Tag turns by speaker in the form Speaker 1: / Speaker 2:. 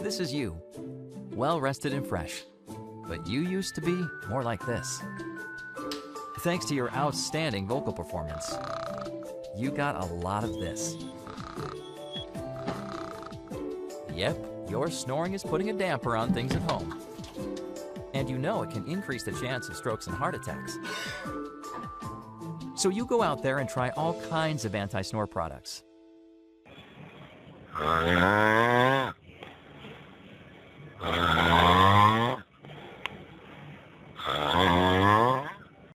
Speaker 1: This is you, well rested and fresh. But you used to be more like this. Thanks to your outstanding vocal performance, you got a lot of this. Yep, your snoring is putting a damper on things at home. And you know it can increase the chance of strokes and heart attacks. So you go out there and try all kinds of anti-snore products.